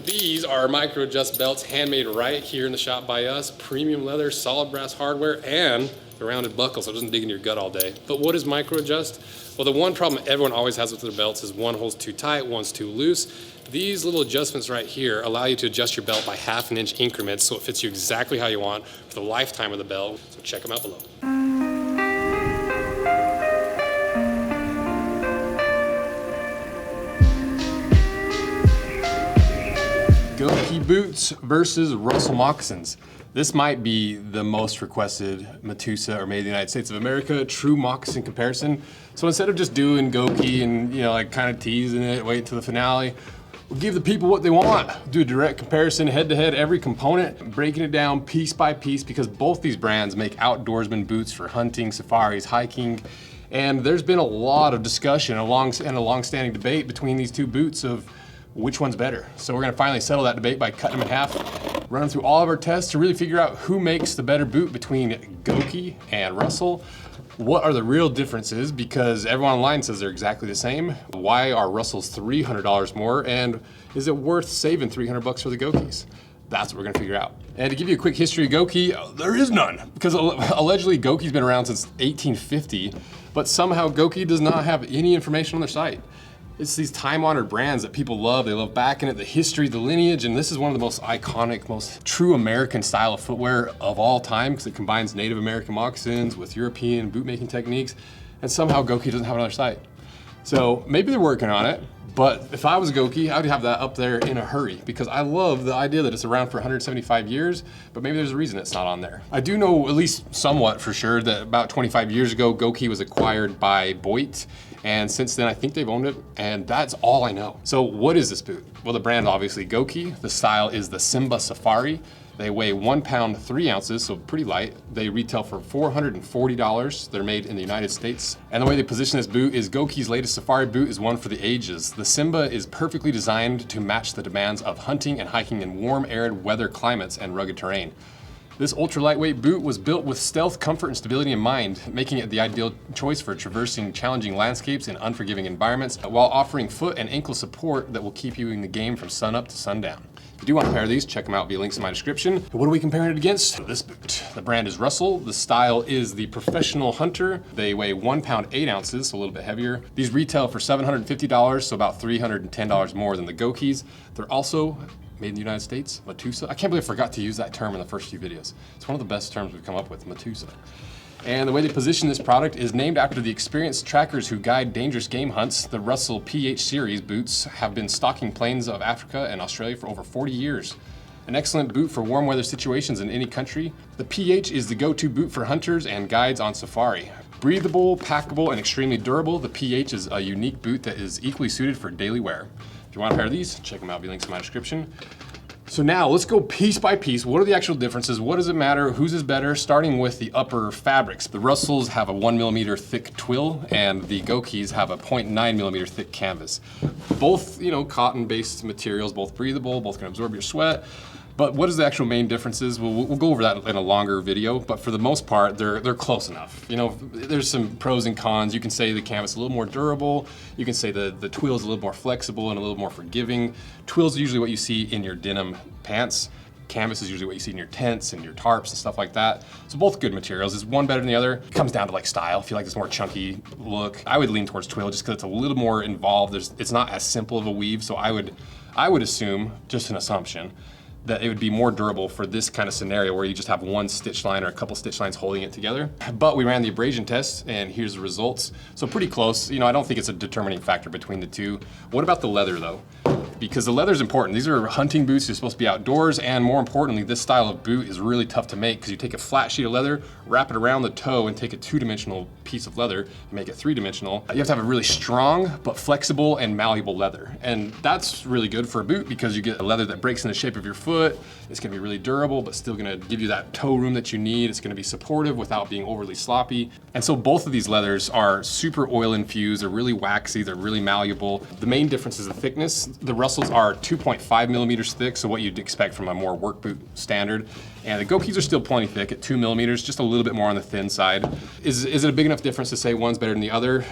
These are micro adjust belts, handmade right here in the shop by us. Premium leather, solid brass hardware, and the rounded buckle so it doesn't dig into your gut all day. But what is micro adjust? Well, the one problem everyone always has with their belts is one hole's too tight, one's too loose. These little adjustments right here allow you to adjust your belt by 1/2 inch increments so it fits you exactly how you want for the lifetime of the belt. So check them out below. Gokey boots versus Russell Moccasins. This might be the most requested Metusa or made in the United States of America true moccasin comparison. So instead of just doing Gokey and like kind of teasing it, wait until the finale, we'll give the people what they want. Do a direct comparison, head to head, every component, breaking it down piece by piece because both these brands make outdoorsman boots for hunting, safaris, hiking. And there's been a lot of discussion and a long-standing debate between these two boots of which one's better. So we're gonna finally settle that debate by cutting them in half, running through all of our tests to really figure out who makes the better boot between Gokey and Russell. What are the real differences? Because everyone online says they're exactly the same. Why are Russell's $300 more? And is it worth saving 300 bucks for the Gokeys? That's what we're gonna figure out. And to give you a quick history of Gokey, there is none. Because allegedly Gokey's been around since 1850, but somehow Gokey does not have any information on their site. It's these time-honored brands that people love. They love backing it, the history, the lineage, and this is one of the most iconic, most true American style of footwear of all time because it combines Native American moccasins with European boot-making techniques, and somehow Gokey doesn't have it on their site. So maybe they're working on it, but if I was Gokey, I would have that up there in a hurry because I love the idea that it's around for 175 years, but maybe there's a reason it's not on there. I do know at least somewhat for sure that about 25 years ago, Gokey was acquired by Boit. And since then, I think they've owned it, and that's all I know. So what is this boot? Well, the brand obviously Gokey. The style is the Simba Safari. They weigh 1 pound, 3 ounces, so pretty light. They retail for $440. They're made in the United States. And the way they position this boot is Gokey's latest safari boot is one for the ages. The Simba is perfectly designed to match the demands of hunting and hiking in warm, arid weather climates and rugged terrain. This ultra lightweight boot was built with stealth, comfort, and stability in mind, making it the ideal choice for traversing challenging landscapes in unforgiving environments, while offering foot and ankle support that will keep you in the game from sunup to sundown. If you do want a pair of these, check them out via links in my description. What are we comparing it against? This boot. The brand is Russell. The style is the Professional Hunter. They weigh 1 pound, 8 ounces, so a little bit heavier. These retail for $750, so about $310 more than the Gokeys. They're also made in the United States, Metusa. I can't believe I forgot to use that term in the first few videos. It's one of the best terms we've come up with, Metusa. And the way they position this product is named after the experienced trackers who guide dangerous game hunts. The Russell PH series boots have been stalking plains of Africa and Australia for over 40 years. An excellent boot for warm weather situations in any country. The PH is the go-to boot for hunters and guides on safari. Breathable, packable, and extremely durable, the PH is a unique boot that is equally suited for daily wear. If you want a pair of these, check them out via links in my description. So now let's go piece by piece. What are the actual differences? What does it matter? Whose is better? Starting with the upper fabrics. The Russells have a 1 millimeter thick twill and the Gokeys have a 0.9 millimeter thick canvas. Both, cotton-based materials, both breathable, both can absorb your sweat. But what is the actual main differences? We'll go over that in a longer video, but for the most part, they're close enough. There's some pros and cons. You can say the canvas is a little more durable. You can say the twill is a little more flexible and a little more forgiving. Twill is usually what you see in your denim pants. Canvas is usually what you see in your tents and your tarps and stuff like that. So both good materials. Is one better than the other? It comes down to style. If you like this more chunky look, I would lean towards twill just because it's a little more involved. It's not as simple of a weave, so I would assume, just an assumption, that it would be more durable for this kind of scenario where you just have one stitch line or a couple stitch lines holding it together. But we ran the abrasion test and here's the results. So pretty close. I don't think it's a determining factor between the two. What about the leather though? Because the leather is important. These are hunting boots, you're supposed to be outdoors, and more importantly, this style of boot is really tough to make because you take a flat sheet of leather, wrap it around the toe, and take a 2-dimensional piece of leather and make it 3-dimensional. You have to have a really strong, but flexible and malleable leather. And that's really good for a boot because you get a leather that breaks in the shape of your foot. It's gonna be really durable, but still gonna give you that toe room that you need. It's gonna be supportive without being overly sloppy. And so both of these leathers are super oil infused, they're really waxy, they're really malleable. The main difference is the thickness. The Russells are 2.5 millimeters thick, so what you'd expect from a more work boot standard. And the Gokeys are still plenty thick at 2 millimeters, just a little bit more on the thin side. Is it a big enough difference to say one's better than the other?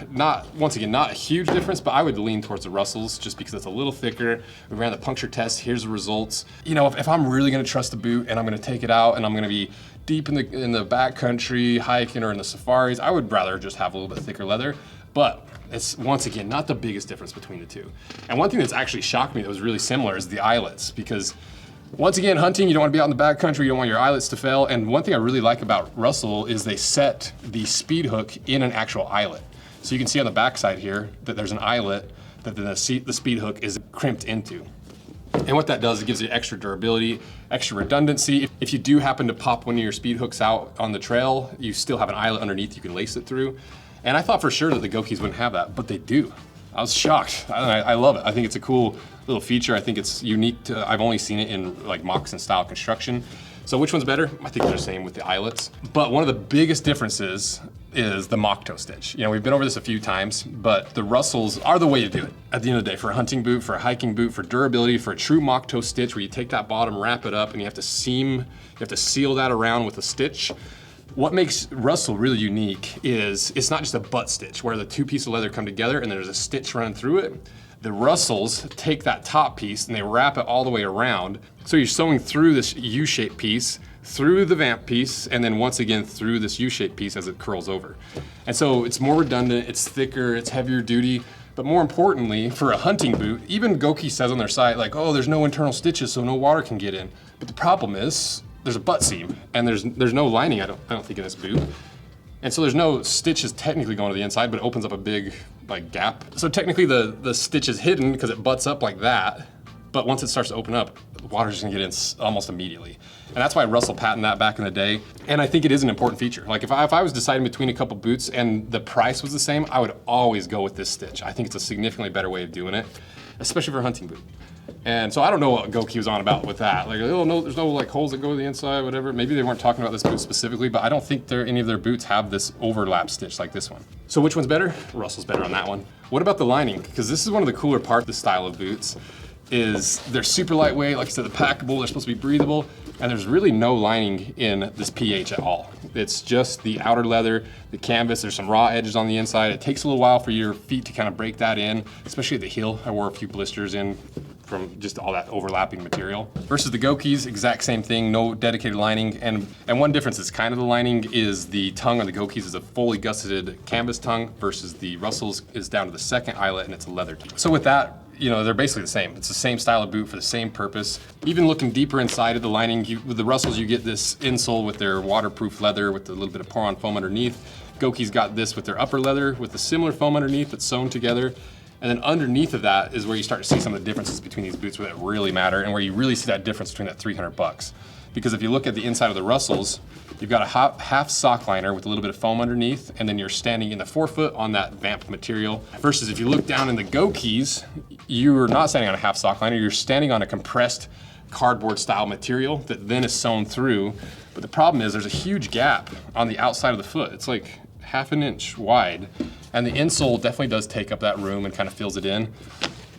Once again, not a huge difference, but I would lean towards the Russells just because it's a little thicker. We ran the puncture test, here's the results. You know, if I'm really gonna trust the boot and I'm gonna take it out and I'm gonna be deep in the backcountry, hiking or in the safaris, I would rather just have a little bit thicker leather. But it's, once again, not the biggest difference between the two. And one thing that's actually shocked me that was really similar is the eyelets, because once again, hunting, you don't want to be out in the backcountry, you don't want your eyelets to fail. And one thing I really like about Russell is they set the speed hook in an actual eyelet. So you can see on the backside here that there's an eyelet that the speed hook is crimped into. And what that does, it gives you extra durability, extra redundancy. If you do happen to pop one of your speed hooks out on the trail, you still have an eyelet underneath you can lace it through. And I thought for sure that the Gokeys wouldn't have that, but they do. I was shocked. I love it. I think it's a cool little feature. I think it's unique to, I've only seen it in like moccasin style construction. So which one's better? I think they're the same with the eyelets. But one of the biggest differences is the mock toe stitch. You know, we've been over this a few times, but the Russells are the way to do it at the end of the day. For a hunting boot, for a hiking boot, for durability, for a true mock toe stitch where you take that bottom, wrap it up, and you have to seal that around with a stitch. What makes Russell really unique is it's not just a butt stitch where the two pieces of leather come together and there's a stitch running through it. The Russells take that top piece and they wrap it all the way around. So you're sewing through this U-shaped piece, through the vamp piece, and then once again through this U-shaped piece as it curls over. And so it's more redundant, it's thicker, it's heavier duty, but more importantly, for a hunting boot, even Gokey says on their site, like, oh, there's no internal stitches so no water can get in. But the problem is, there's a butt seam, and there's no lining, I don't think, in this boot. And so there's no stitches technically going to the inside, but it opens up a big like gap. So technically the stitch is hidden because it butts up like that, but once it starts to open up, the water's just gonna get in almost immediately. And that's why Russell patented that back in the day. And I think it is an important feature. Like if I was deciding between a couple boots and the price was the same, I would always go with this stitch. I think it's a significantly better way of doing it, especially for a hunting boot. And so I don't know what Gokey was on about with that. Like, oh no, there's no like holes that go to the inside, whatever. Maybe they weren't talking about this boot specifically, but I don't think any of their boots have this overlap stitch like this one. So which one's better? Russell's better on that one. What about the lining? Because this is one of the cooler parts of the style of boots, is they're super lightweight, like I said, they're packable, they're supposed to be breathable, and there's really no lining in this PH at all. It's just the outer leather, the canvas, there's some raw edges on the inside. It takes a little while for your feet to kind of break that in, especially at the heel. I wore a few blisters in from just all that overlapping material. Versus the Gokeys, exact same thing, no dedicated lining. And one difference is kind of the lining is the tongue on the Gokeys is a fully gusseted canvas tongue versus the Russells is down to the second eyelet and it's a leather tongue. So with that, you know, they're basically the same. It's the same style of boot for the same purpose. Even looking deeper inside of the lining, with the Russells, you get this insole with their waterproof leather with a little bit of pour-on foam underneath. Gokey's got this with their upper leather with a similar foam underneath that's sewn together. And then underneath of that is where you start to see some of the differences between these boots where that really matter and where you really see that difference between that $300. Because if you look at the inside of the Russells, you've got a half sock liner with a little bit of foam underneath, and then you're standing in the forefoot on that vamp material. Versus if you look down in the Gokeys, you're not standing on a half sock liner, you're standing on a compressed cardboard style material that then is sewn through. But the problem is there's a huge gap on the outside of the foot. It's like half an inch wide. And the insole definitely does take up that room and kind of fills it in.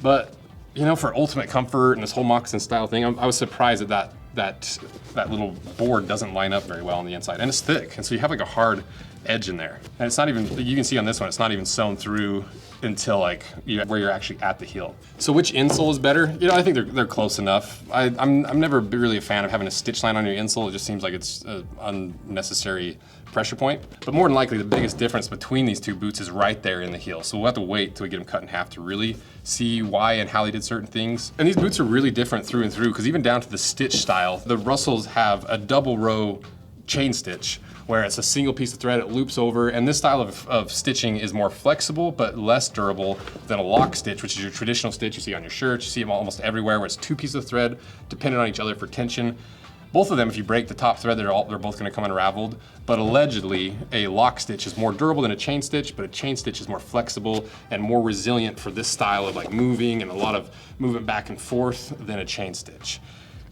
But, you know, for ultimate comfort and this whole moccasin style thing, I was surprised that that little board doesn't line up very well on the inside. And it's thick, and so you have like a hard edge in there. And it's not even, you can see on this one, it's not even sewn through until like where you're actually at the heel. So which insole is better? You know, I think they're close enough. I'm never really a fan of having a stitch line on your insole. It just seems like it's an unnecessary pressure point. But more than likely, the biggest difference between these two boots is right there in the heel. So we'll have to wait till we get them cut in half to really see why and how they did certain things. And these boots are really different through and through, because even down to the stitch style, the Russells have a double row chain stitch, where it's a single piece of thread, it loops over, and this style of stitching is more flexible but less durable than a lock stitch, which is your traditional stitch you see on your shirts, you see them almost everywhere, where it's two pieces of thread dependent on each other for tension. Both of them, if you break the top thread, they're both gonna come unraveled, but allegedly a lock stitch is more durable than a chain stitch, but a chain stitch is more flexible and more resilient for this style of like moving and a lot of movement back and forth than a chain stitch.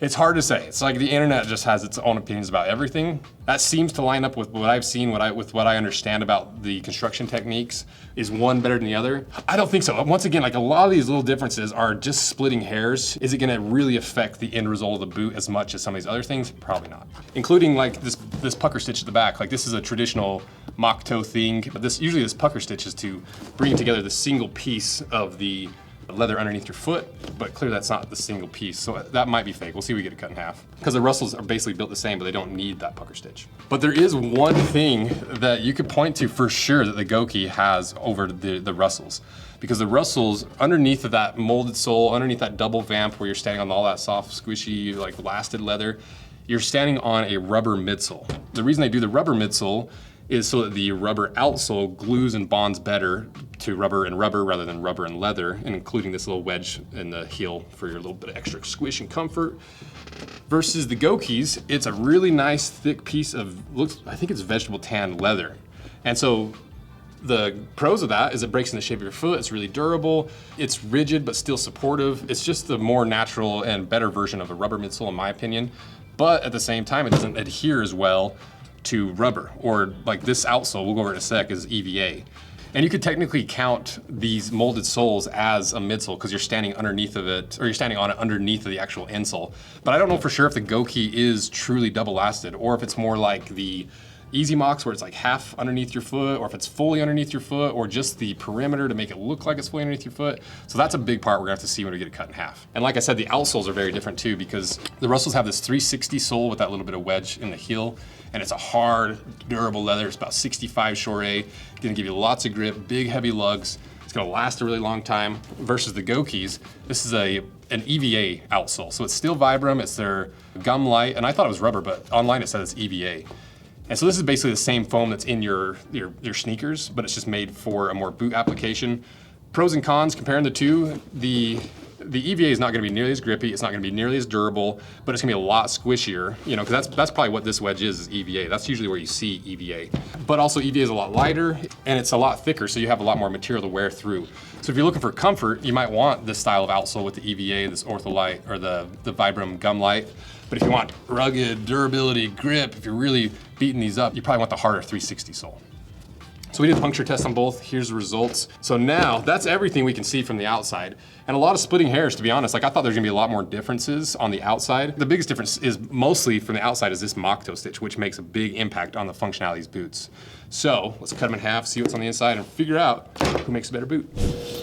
It's hard to say. It's like the internet just has its own opinions about everything. That seems to line up with what I've seen, with what I understand about the construction techniques. Is one better than the other? I don't think so. Once again, like a lot of these little differences are just splitting hairs. Is it gonna really affect the end result of the boot as much as some of these other things? Probably not. Including like this pucker stitch at the back. Like this is a traditional mock toe thing, but usually this pucker stitch is to bring together the single piece of the leather underneath your foot, but clearly that's not the single piece, so that might be fake. We'll see if we get it cut in half. Because the Russells are basically built the same, but they don't need that pucker stitch. But there is one thing that you could point to for sure that the Gokey has over the Russells. Because the Russells, underneath of that molded sole, underneath that double vamp where you're standing on all that soft, squishy, like lasted leather, you're standing on a rubber midsole. The reason they do the rubber midsole is so that the rubber outsole glues and bonds better to rubber and rubber rather than rubber and leather, and including this little wedge in the heel for your little bit of extra squish and comfort. Versus the Gokeys, it's a really nice thick piece of, I think it's vegetable tan leather. And so the pros of that is it breaks in the shape of your foot, it's really durable, it's rigid but still supportive. It's just the more natural and better version of a rubber midsole in my opinion. But at the same time, it doesn't adhere as well to rubber, or like this outsole, we'll go over in a sec, is EVA. And you could technically count these molded soles as a midsole because you're standing underneath of it, or you're standing on it underneath of the actual insole. But I don't know for sure if the Gokey is truly double lasted, or if it's more like the Easy Mocks where it's like half underneath your foot, or if it's fully underneath your foot, or just the perimeter to make it look like it's fully underneath your foot. So that's a big part we're gonna have to see when we get it cut in half. And like I said, the outsoles are very different too, because the Russells have this 360 sole with that little bit of wedge in the heel, and it's a hard, durable leather. It's about 65 Shore, gonna give you lots of grip, big, heavy lugs. It's gonna last a really long time. Versus the Gokeys, this is an EVA outsole. So it's still Vibram, it's their gum light, and I thought it was rubber, but online it says it's EVA. And so this is basically the same foam that's in your sneakers, but it's just made for a more boot application. Pros and cons, comparing the two, the EVA is not gonna be nearly as grippy, it's not gonna be nearly as durable, but it's gonna be a lot squishier, you know, because that's probably what this wedge is EVA. That's usually where you see EVA. But also EVA is a lot lighter, and it's a lot thicker, so you have a lot more material to wear through. So if you're looking for comfort, you might want this style of outsole with the EVA, this Ortholite, or the Vibram Gum Light. But if you want rugged, durability, grip, if you're really beating these up, you probably want the harder 360 sole. So we did a puncture test on both. Here's the results. So now that's everything we can see from the outside. And a lot of splitting hairs, to be honest. Like I thought there's gonna be a lot more differences on the outside. The biggest difference is mostly from the outside is this mock toe stitch, which makes a big impact on the functionality of these boots. So let's cut them in half, see what's on the inside, and figure out who makes a better boot.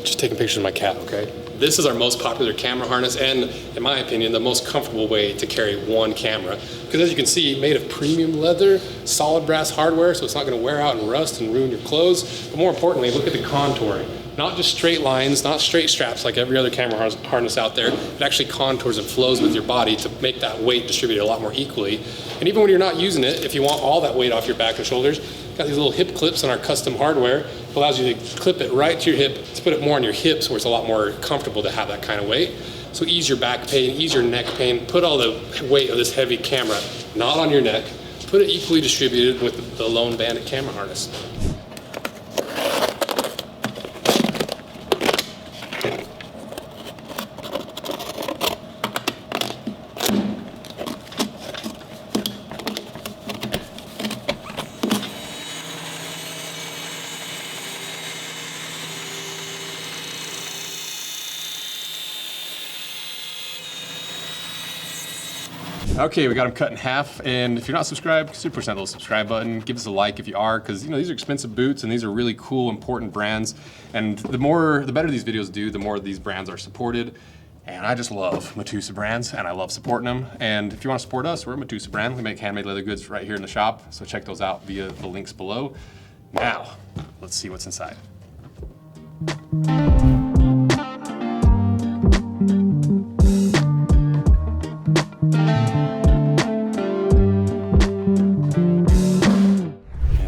Just taking pictures of my cat, okay? This is our most popular camera harness, and in my opinion, the most comfortable way to carry one camera. Because as you can see, made of premium leather, solid brass hardware, so it's not gonna wear out and rust and ruin your clothes. But more importantly, look at the contouring. Not just straight lines, not straight straps like every other camera harness out there. It actually contours and flows with your body to make that weight distributed a lot more equally. And even when you're not using it, if you want all that weight off your back and shoulders, got these little hip clips on our custom hardware. It allows you to clip it right to your hip, to put it more on your hips where it's a lot more comfortable to have that kind of weight. So ease your back pain, ease your neck pain, put all the weight of this heavy camera not on your neck, put it equally distributed with the Lone Bandit camera harness. Okay, we got them cut in half, and if you're not subscribed, consider pushing that little subscribe button. Give us a like if you are, because you know these are expensive boots and these are really cool, important brands. And the better these videos do, the more these brands are supported. And I just love Moccasin brands, and I love supporting them. And if you want to support us, we're a Moccasin brand. We make handmade leather goods right here in the shop, so check those out via the links below. Now, let's see what's inside.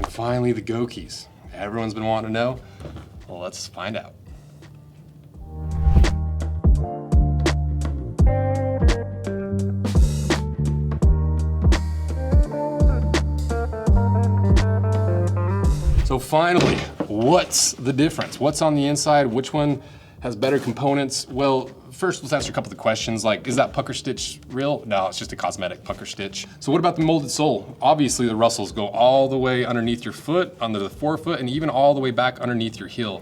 Finally, the Gokeys. Everyone's been wanting to know. Well, let's find out. So finally, what's the difference? What's on the inside? Which one has better components? Well, First, let's answer a couple of the questions, like, is that pucker stitch real? No, it's just a cosmetic pucker stitch. So what about the molded sole? Obviously, the Russells go all the way underneath your foot, under the forefoot, and even all the way back underneath your heel.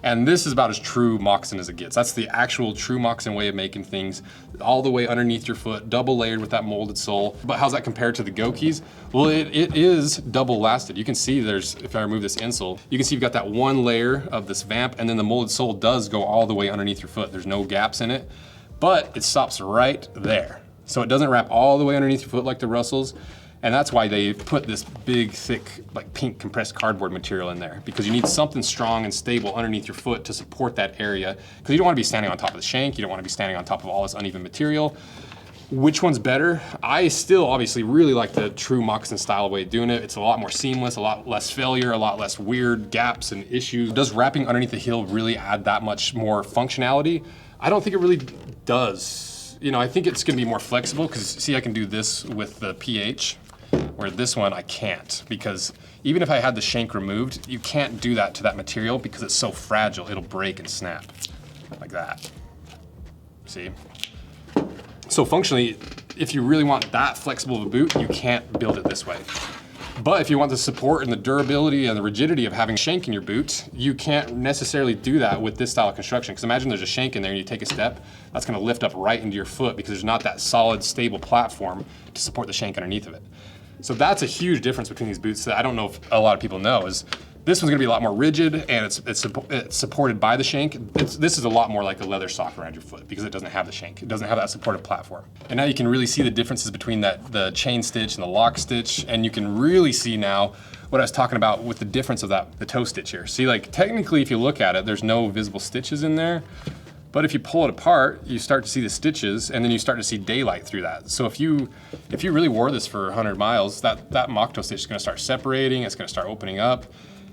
And this is about as true moccasin as it gets. That's the actual true moccasin way of making things, all the way underneath your foot, double layered with that molded sole. But how's that compared to the Gokeys? Well, it is double lasted. You can see there's, if I remove this insole, you can see you've got that one layer of this vamp, and then the molded sole does go all the way underneath your foot. There's no gaps in it, but it stops right there. So it doesn't wrap all the way underneath your foot like the Russells. And that's why they put this big, thick, like pink compressed cardboard material in there, because you need something strong and stable underneath your foot to support that area. Because you don't want to be standing on top of the shank, you don't want to be standing on top of all this uneven material. Which one's better? I still obviously really like the true moccasin style way of doing it. It's a lot more seamless, a lot less failure, a lot less weird gaps and issues. Does wrapping underneath the heel really add that much more functionality? I don't think it really does. You know, I think it's gonna be more flexible, because see, I can do this with the PH, where this one I can't, because even if I had the shank removed, you can't do that to that material because it's so fragile, it'll break and snap, like that. See? So functionally, if you really want that flexible of a boot, you can't build it this way. But if you want the support and the durability and the rigidity of having a shank in your boot, you can't necessarily do that with this style of construction. Because imagine there's a shank in there and you take a step, that's gonna lift up right into your foot because there's not that solid, stable platform to support the shank underneath of it. So that's a huge difference between these boots that I don't know if a lot of people know, is this one's gonna be a lot more rigid and it's supported by the shank. This is a lot more like a leather sock around your foot because it doesn't have the shank. It doesn't have that supportive platform. And now you can really see the differences between the chain stitch and the lock stitch, and you can really see now what I was talking about with the difference of the toe stitch here. See, like technically if you look at it, there's no visible stitches in there. But if you pull it apart, you start to see the stitches, and then you start to see daylight through that. So if you really wore this for 100 miles, that mock toe stitch is gonna start separating, it's gonna start opening up,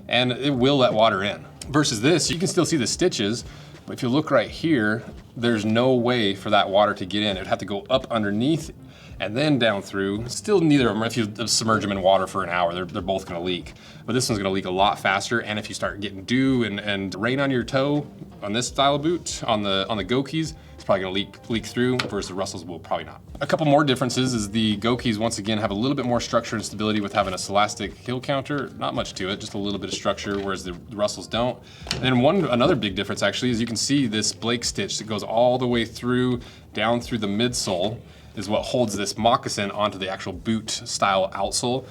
and it will let water in. Versus this, you can still see the stitches, but if you look right here, there's no way for that water to get in. It would have to go up underneath and then down through. Still neither of them, if you submerge them in water for an hour, they're both gonna leak. But this one's gonna leak a lot faster, and if you start getting dew and rain on your toe, on this style of boot, on the Gokeys, it's probably gonna leak through, versus the Russells will probably not. A couple more differences is the Gokeys, once again, have a little bit more structure and stability with having a celastic heel counter. Not much to it, just a little bit of structure, whereas the Russells don't. And then another big difference actually is you can see this Blake stitch that goes all the way through, down through the midsole, is what holds this moccasin onto the actual boot style outsole.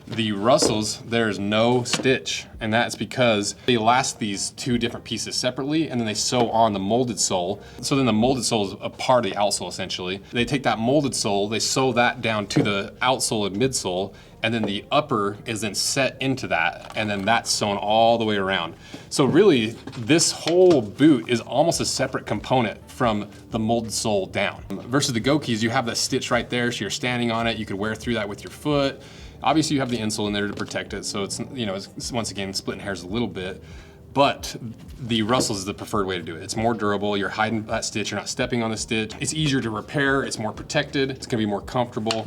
The Russells, there's no stitch, and that's because they last these two different pieces separately, and then they sew on the molded sole. So then the molded sole is a part of the outsole, essentially. They take that molded sole, they sew that down to the outsole and midsole, and then the upper is then set into that, and then that's sewn all the way around. So really, this whole boot is almost a separate component from the molded sole down. Versus the Gokeys, you have that stitch right there, so you're standing on it, you could wear through that with your foot. Obviously you have the insole in there to protect it, so it's, you know, it's once again splitting hairs a little bit, but the Russells is the preferred way to do it. It's more durable, you're hiding that stitch, you're not stepping on the stitch. It's easier to repair, it's more protected, it's gonna be more comfortable.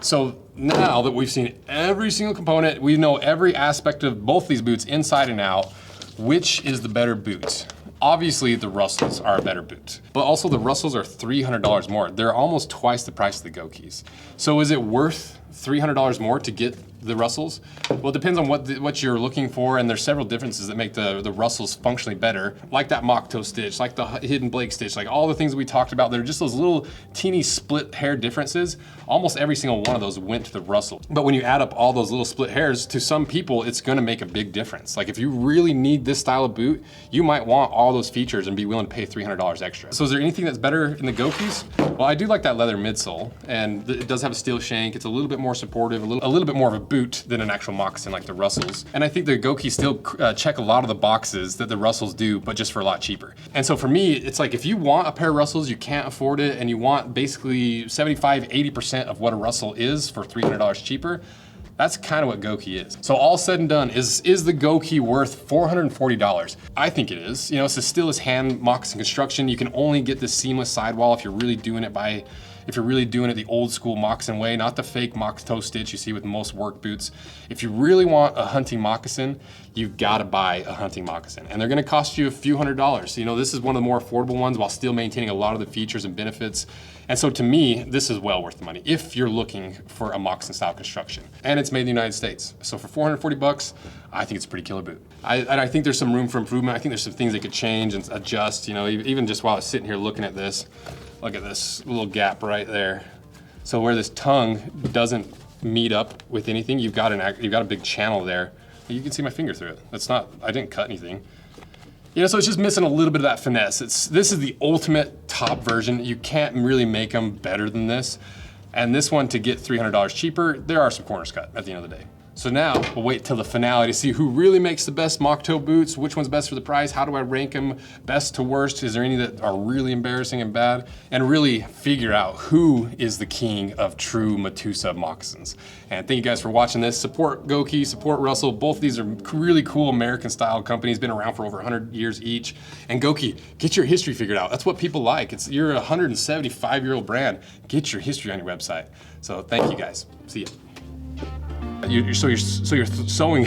So now that we've seen every single component, we know every aspect of both these boots inside and out, which is the better boot? Obviously the Russells are a better boot, but also the Russells are $300 more. They're almost twice the price of the Gokeys. So is it worth $300 more to get the Russells? Well, it depends on what you're looking for, and there's several differences that make the Russells functionally better, like that mock toe stitch, like the hidden Blake stitch, like all the things that we talked about. They're just those little teeny split hair differences. Almost every single one of those went to the Russell. But when you add up all those little split hairs, to some people, it's gonna make a big difference. Like if you really need this style of boot, you might want all those features and be willing to pay $300 extra. So is there anything that's better in the Gokeys? Well, I do like that leather midsole, and it does have a steel shank. It's a little bit more supportive, a little bit more of a boot than an actual moccasin like the Russells. And I think the Gokeys still check a lot of the boxes that the Russells do, but just for a lot cheaper. And so for me, it's like if you want a pair of Russells, you can't afford it, and you want basically 75, 80% of what a Russell is for $300 cheaper, that's kind of what Gokey is. So all said and done, is the Gokey worth $440? I think it is. You know, it's still this hand moccasin construction. You can only get this seamless sidewall if you're really doing it by if you're really doing it the old school moccasin way, not the fake mock toe stitch you see with most work boots. If you really want a hunting moccasin, you've got to buy a hunting moccasin, and they're going to cost you a few $100s. You know, this is one of the more affordable ones while still maintaining a lot of the features and benefits. And so to me, this is well worth the money if you're looking for a moccasin style construction. And it's made in the United States. So for 440 bucks, I think it's a pretty killer boot. I think there's some room for improvement. I think there's some things they could change and adjust. You know, even just while I was sitting here looking at this, look at this little gap right there. So where this tongue doesn't meet up with anything, you've got a big channel there. You can see my finger through it. I didn't cut anything. You know, so it's just missing a little bit of that finesse. This is the ultimate top version. You can't really make them better than this. And this one, to get $300 cheaper, there are some corners cut at the end of the day. So now we'll wait till the finale to see who really makes the best mock toe boots, which one's best for the price, how do I rank them best to worst, is there any that are really embarrassing and bad, and really figure out who is the king of true Metusa moccasins. And thank you guys for watching this. Support Gokey, support Russell. Both of these are really cool American style companies, been around for over 100 years each. And Gokey, get your history figured out. That's what people like. You're a 175-year-old brand. Get your history on your website. So thank you guys. See ya. So you're sewing